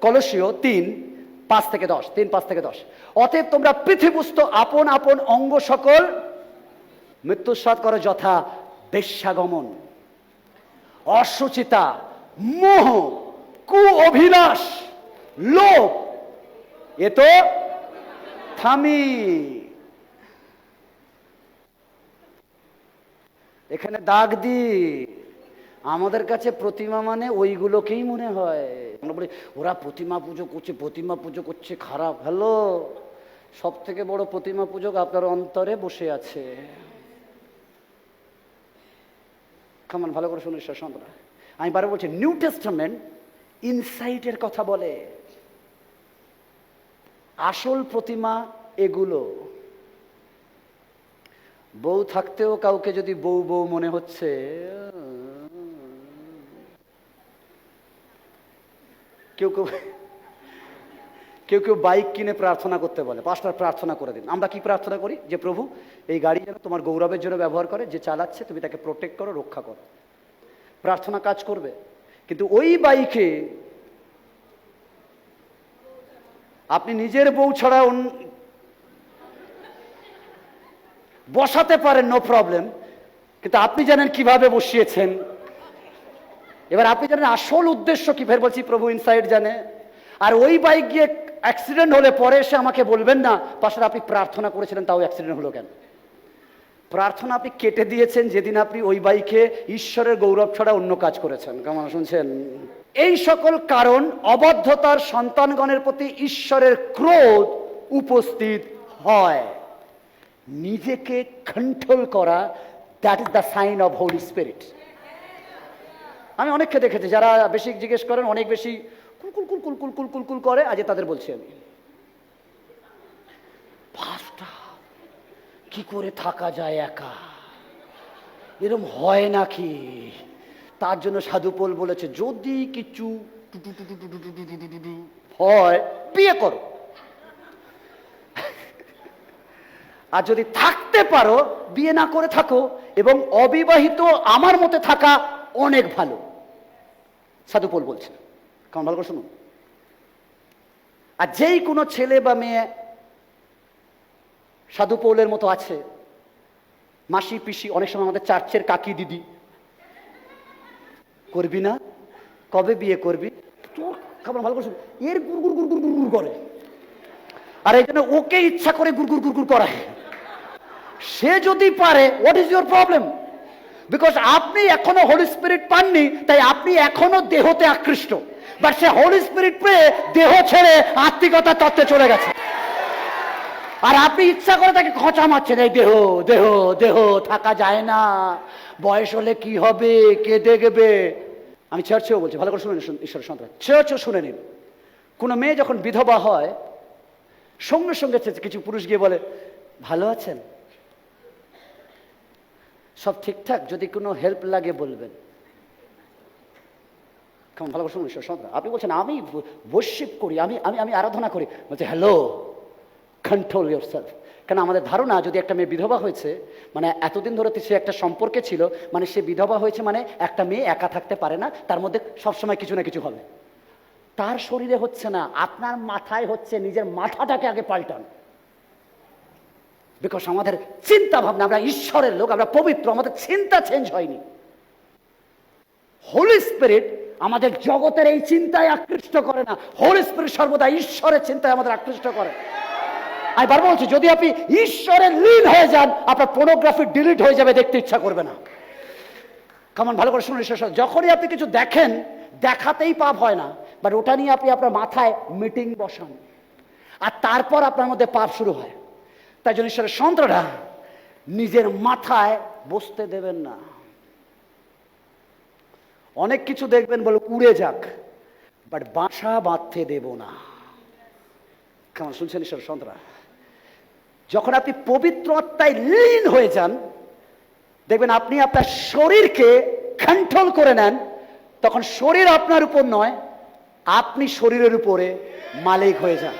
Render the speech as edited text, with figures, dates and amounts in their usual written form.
কলসীয় 3:5-10, 3:5-10। অতএব তোমরা পৃথিবীস্থ আপন আপন অঙ্গ সকল মৃত্যুস্বাদ করো, যথা বেশ্যাগমন, অসুচিতা, মোহ, কু অভিলাষ, লোভ, এ তো থামি। এখানে দাগ দি। আমাদের কাছে প্রতিমা মানে ওইগুলোকেই মনে হয়। আমরা বলি ওরা প্রতিমা পুজো করছে, প্রতিমা পুজো করছে, খারাপ। হ্যালো, সব থেকে বড় প্রতিমা পূজক আপনার অন্তরে বসে আছে। কেমন ভালো করে শুনে ঈশ্বর সন্তানরা, আমি বারে বলছি, নিউ টেস্টামেন্ট ইনসাইটের কথা বলে। আসল প্রতিমা এগুলো। বউ থাকতেও কাউকে যদি বউ বউ মনে হচ্ছে, কেউ কেউ কেউ কেউ বাইক কিনে প্রার্থনা করতে বলে, পাস্টার প্রার্থনা করে দিন। আমরা কি প্রার্থনা করি? যে প্রভু এই গাড়ি যেন তোমার গৌরবের জন্য ব্যবহার করে, যে চালাচ্ছে তুমি তাকে প্রোটেক্ট করো, রক্ষা করো। প্রার্থনা কাজ করবে, কিন্তু ওই বাইকে আপনি নিজের বউ ছাড়া বসাতে পারেন, নো প্রবলেম, কিন্তু আপনি জানেন কিভাবে বসিয়েছেন। এবার আপনি জানেন আসল উদ্দেশ্য কি। ফের বলছি, প্রভু ইনসাইড জানে। আর ওই বাইক গিয়ে অ্যাক্সিডেন্ট হলে পরে এসে আমাকে বলবেন না, পাশাপাশি আপনি প্রার্থনা করেছিলেন তাও অ্যাক্সিডেন্ট হলো কেন? প্রার্থনা আপনি কেটে দিয়েছেন যেদিন আপনি ওই বাইকে ঈশ্বরের গৌরব ছাড়া অন্য কাজ করেছেন। কেমন শুনছেন? এই সকল কারণ অবাধ্যতার সন্তানগণের প্রতি ঈশ্বরের ক্রোধ উপস্থিত হয়। নিজেকে কন্ট্রোল করা, that is the sign of Holy Spirit. আমি অনেককে দেখেছি যারা বেশি জিজ্ঞেস করেন, অনেক বেশি কুলকুল কুলকুল কুলকুল কুলকুল করে। আজ তাদের বলছি আমি, কি করে থাকা যায় একা? এরকম হয় নাকি? তার জন্য সাধু পোল বলেছে, যদি কিছু হয় বিয়ে করো, আর যদি থাকতে পারো বিয়ে না করে থাকো, এবং অবিবাহিত আমার মতে থাকা অনেক ভালো। সাধু পোল বলছে। কেমন ভালো করে শুনুন। আর যেই কোনো ছেলে বা মেয়ে সাধু পৌলের মতো আছে, মাসি পিসি, অনেক সময় আমাদের চার্চের কাকি দিদি, করবি না, কবে বিয়ে করবি, তোর কেমন ভালো করে শুনুন, এর গুড় গুড় গুড় গুড় গুড় করে, আর এই জন্য ওকে ইচ্ছা করে গুড় গুড় গুড় গুড় করায়। সে যদি পারে, what is your problem? Because আপনি এখনো হোলি স্পিরিট পাননি, তাই আপনি এখনো দেহতে আকৃষ্ট। বাট সে হোলি স্পিরিট পেয়ে দেহ ছেড়ে আত্মিকতা তত্ত্বে চলে গেছে। আর আপনি ইচ্ছা করে তাকে খোঁচা মারছেন, এই দেহ দেহ দেহ, থাকা যায় না, বয়স হলে কি হবে, কে দেখবে। আমি চার্চেও বলছি, ভালো করে শুনে নিন ঈশ্বরের সন্তান, চার্চও শুনে নিন। কোনো মেয়ে যখন বিধবা হয়, সঙ্গে সঙ্গে কিছু পুরুষ গিয়ে বলে, ভালো আছেন, সব ঠিকঠাক, যদি কোনো হেল্প লাগে বলবেন। কেমন ভালো করে শুনুন ঈশ্বরের সন্তান। আপনি বলছেন আমি বর্শিপ করি, আমি আমি আমি আরাধনা করি, বলছে হ্যালো, কন্ট্রোল ইয়োরসেলফ। কেন আমাদের ধারণা, যদি একটা মেয়ে বিধবা হয়েছে, মানে এতদিন ধরে সে একটা সম্পর্কে ছিল, মানে সে বিধবা হয়েছে, মানে একটা মেয়ে একা থাকতে পারে না, তার মধ্যে সবসময় কিছু না কিছু হবে। তার শরীরে হচ্ছে না, আপনার মাথায় হচ্ছে। নিজের মাথাটাকে আগে পাল্টান। বিকজ আমাদের চিন্তা ভাবনা, আমরা ঈশ্বরের লোক, আমরা পবিত্র, আমাদের চিন্তা চেঞ্জ হয়নি। হোলি স্পিরিট আমাদের জগতের এই চিন্তায় আকৃষ্ট করে না। হোলি স্পিরিট সর্বদা ঈশ্বরের চিন্তায় আমাদের আকৃষ্ট করে। আমি বারবার বলছি, যদি আপনি ঈশ্বরের লীন হয়ে যান, আপনার পর্নোগ্রাফি ডিলিট হয়ে যাবে, দেখতে ইচ্ছা করবে না। কেমন ভালো করে শুনুন ঈশ্বর। যখনই আপনি কিছু দেখেন, দেখাতেই পাপ হয় না, বাট ওটা নিয়ে আপনি আপনার মাথায় মিটিং বসান, আর তারপর আপনার মধ্যে পাপ শুরু হয়। তাই জন্য ঈশ্বরের সন্তানরা নিজের মাথায় বসতে দেবেন না। অনেক কিছু দেখবেন বলে উড়ে যাক, বাট বাসা বাঁধতে দেব না। কেমন শুনছেন ঈশ্বরের সন্তানরা? যখন আপনি পবিত্র আত্মায় লীন হয়ে যান, দেখবেন আপনি আপনার শরীরকে কন্ট্রোল করে নেন। তখন শরীর আপনার উপর নয়, আপনি শরীরের উপরে মালিক হয়ে যান।